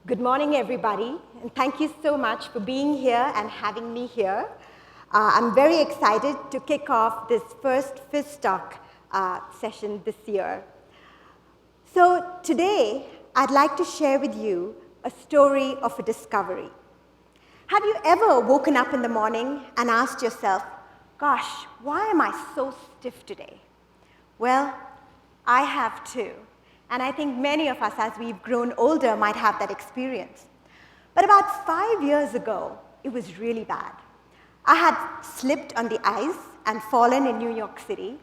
Good morning, everybody, and thank you so much for being here and having me here. I'm very excited to kick off this first PhyzTalk session this year. So today, I'd like to share with you a story of a discovery. Have you ever woken up in the morning and asked yourself, gosh, why am I so stiff today? Well, I have too. And I think many of us, as we've grown older, might have that experience. But about 5 years ago, it was really bad. I had slipped on the ice and fallen in New York City.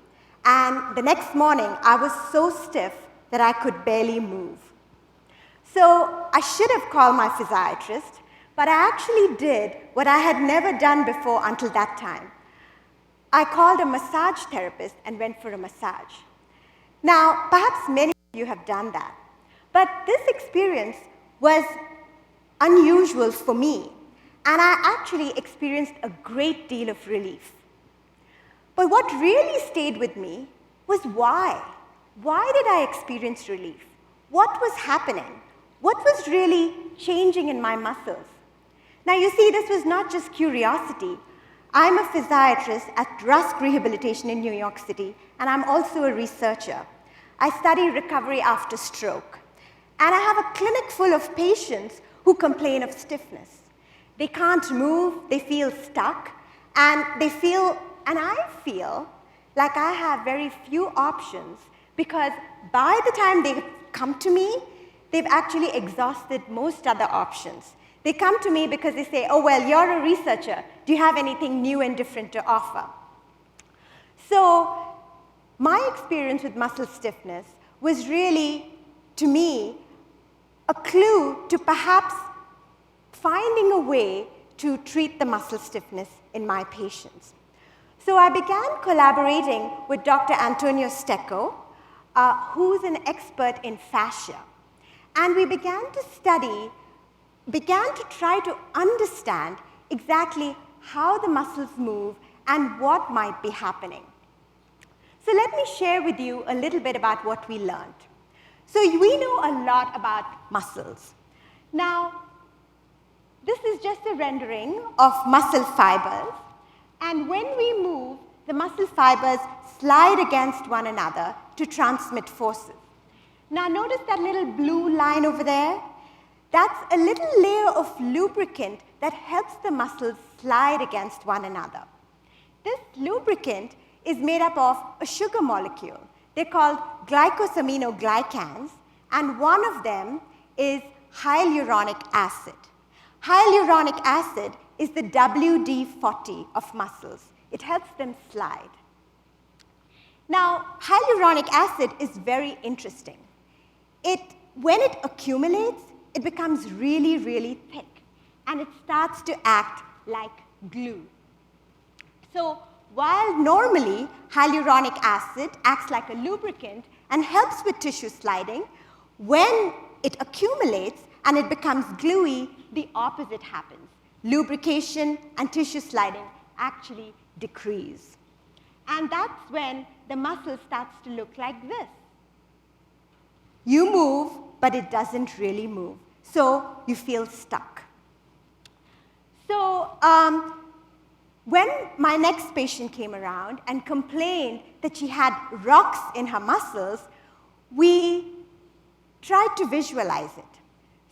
And the next morning, I was so stiff that I could barely move. So I should have called my physiatrist, but I actually did what I had never done before until that time. I called a massage therapist and went for a massage. Now, perhaps many of you have done that, but this experience was unusual for me, and I actually experienced a great deal of relief. But what really stayed with me was why? Why did I experience relief? What was happening? What was really changing in my muscles? Now, you see, this was not just curiosity. I'm a physiatrist at Rusk Rehabilitation in New York City, and I'm also a researcher. I study recovery after stroke. And I have a clinic full of patients who complain of stiffness. They can't move, they feel stuck, and I feel like I have very few options because by the time they come to me, they've actually exhausted most other options. They come to me because they say, oh, well, you're a researcher. Do you have anything new and different to offer? So my experience with muscle stiffness was really, to me, a clue to perhaps finding a way to treat the muscle stiffness in my patients. So I began collaborating with Dr. Antonio Stecco, who's an expert in fascia. And we began to try to understand exactly how the muscles move and what might be happening. So let me share with you a little bit about what we learned. So we know a lot about muscles. Now, this is just a rendering of muscle fibers. And when we move, the muscle fibers slide against one another to transmit forces. Now, notice that little blue line over there? That's a little layer of lubricant that helps the muscles slide against one another. This lubricant is made up of a sugar molecule. They're called glycosaminoglycans, and one of them is hyaluronic acid. Hyaluronic acid is the WD-40 of muscles. It helps them slide. Now, hyaluronic acid is very interesting. When it accumulates, it becomes really, really thick, and it starts to act like glue. So while normally hyaluronic acid acts like a lubricant and helps with tissue sliding, when it accumulates and it becomes gluey, the opposite happens. Lubrication and tissue sliding actually decrease. And that's when the muscle starts to look like this. You move, but it doesn't really move. So you feel stuck. So when my next patient came around and complained that she had rocks in her muscles, we tried to visualize it.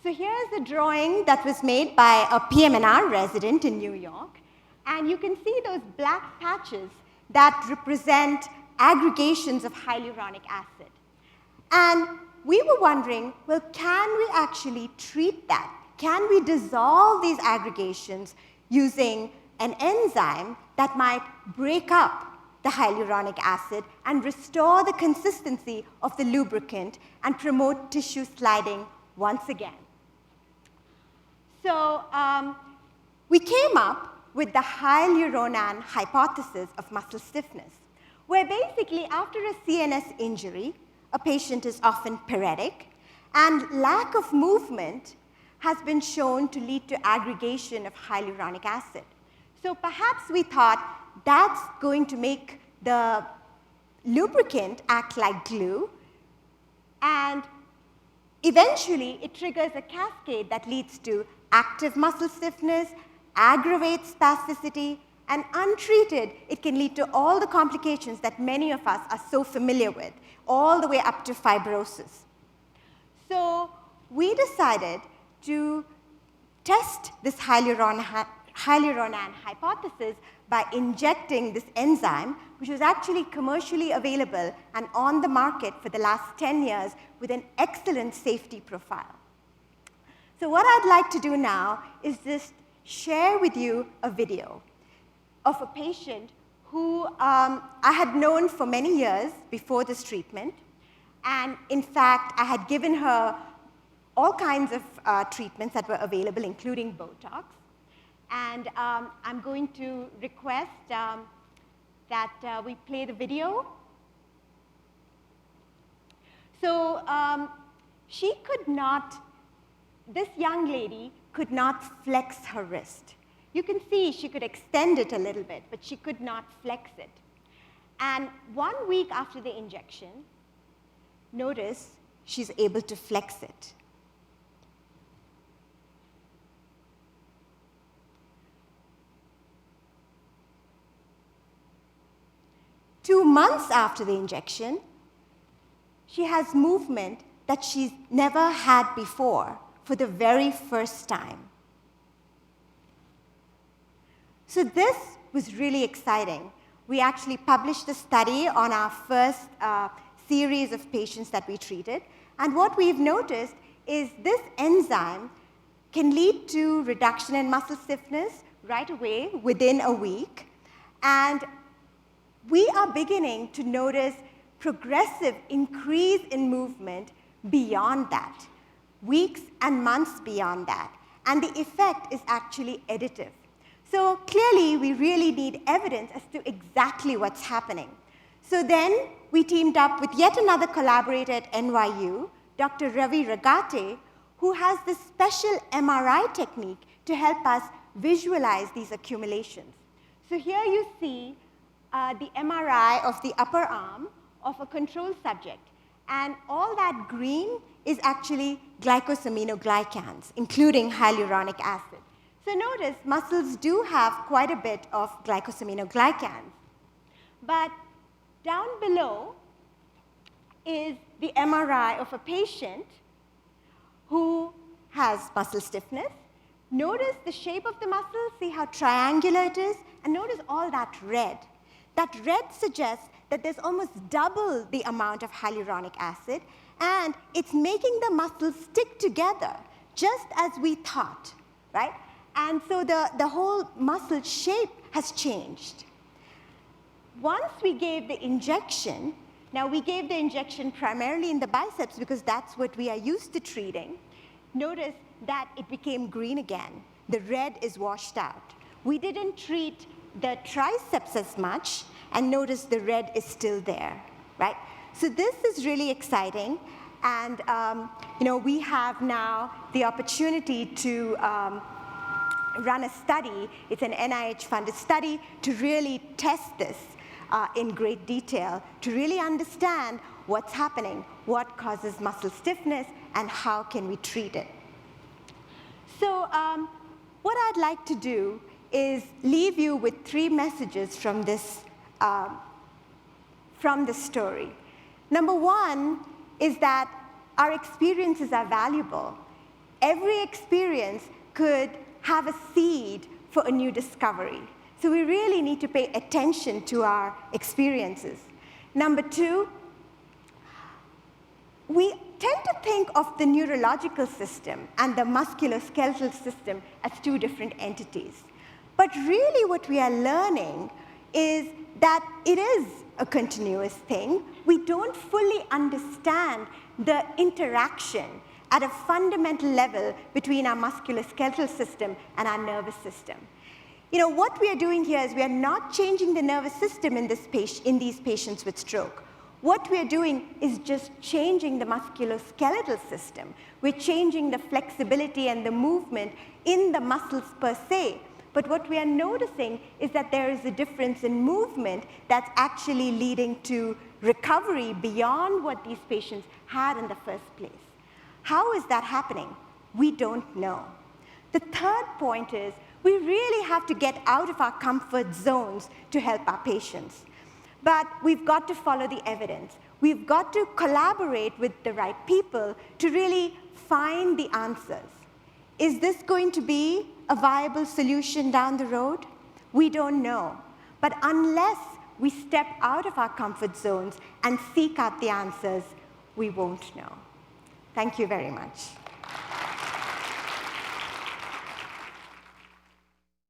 So here's a drawing that was made by a PM&R resident in New York. And you can see those black patches that represent aggregations of hyaluronic acid. And we were wondering, well, can we actually treat that? Can we dissolve these aggregations using an enzyme that might break up the hyaluronic acid and restore the consistency of the lubricant and promote tissue sliding once again? So we came up with the hyaluronan hypothesis of muscle stiffness, where basically after a CNS injury, a patient is often paretic, and lack of movement has been shown to lead to aggregation of hyaluronic acid. So perhaps we thought that's going to make the lubricant act like glue, and Eventually, it triggers a cascade that leads to active muscle stiffness, aggravates spasticity, and untreated, it can lead to all the complications that many of us are so familiar with, all the way up to fibrosis. So we decided to test this hyaluronan hypothesis by injecting this enzyme, which was actually commercially available and on the market for the last 10 years with an excellent safety profile. So what I'd like to do now is just share with you a video of a patient who I had known for many years before this treatment. And in fact, I had given her all kinds of treatments that were available, including Botox. And I'm going to request that we play the video. So she could not, this young lady could not flex her wrist. You can see she could extend it a little bit, but she could not flex it. And 1 week after the injection, notice she's able to flex it. Two months after the injection, she has movement that she's never had before for the very first time. So this was really exciting. We actually published a study on our first series of patients that we treated. And what we've noticed is this enzyme can lead to reduction in muscle stiffness right away within a week. And we are beginning to notice progressive increase in movement beyond that, weeks and months beyond that. And the effect is actually additive. So clearly, we really need evidence as to exactly what's happening. So then we teamed up with yet another collaborator at NYU, Dr. Ravi Raghavan, who has this special MRI technique to help us visualize these accumulations. So here you see the MRI of the upper arm of a control subject. And all that green is actually glycosaminoglycans, including hyaluronic acid. So notice muscles do have quite a bit of glycosaminoglycans. But down below is the MRI of a patient who has muscle stiffness. Notice the shape of the muscle, see how triangular it is, and notice all that red. That red suggests that there's almost double the amount of hyaluronic acid, and it's making the muscles stick together, just as we thought, right? And so the whole muscle shape has changed. Once we gave the injection, now we gave the injection primarily in the biceps because that's what we are used to treating. Notice that it became green again. The red is washed out. We didn't treat the triceps as much, and notice the red is still there, right? So this is really exciting, and we have now the opportunity to run a study. It's an NIH-funded study to really test this in great detail, to really understand what's happening, what causes muscle stiffness, and how can we treat it. So what I'd like to do is leave you with 3 messages from this story. Number 1 is that our experiences are valuable. Every experience could have a seed for a new discovery. So we really need to pay attention to our experiences. Number 2, we tend to think of the neurological system and the musculoskeletal system as 2 different entities. But really what we are learning is that it is a continuous thing. We don't fully understand the interaction at a fundamental level between our musculoskeletal system and our nervous system. What we are doing here is we are not changing the nervous system in these patients with stroke. What we are doing is just changing the musculoskeletal system. We're changing the flexibility and the movement in the muscles per se. But what we are noticing is that there is a difference in movement that's actually leading to recovery beyond what these patients had in the first place. How is that happening? We don't know. The third point is we really have to get out of our comfort zones to help our patients. But we've got to follow the evidence. We've got to collaborate with the right people to really find the answers. Is this going to be a viable solution down the road? We don't know. But unless we step out of our comfort zones and seek out the answers, we won't know. Thank you very much.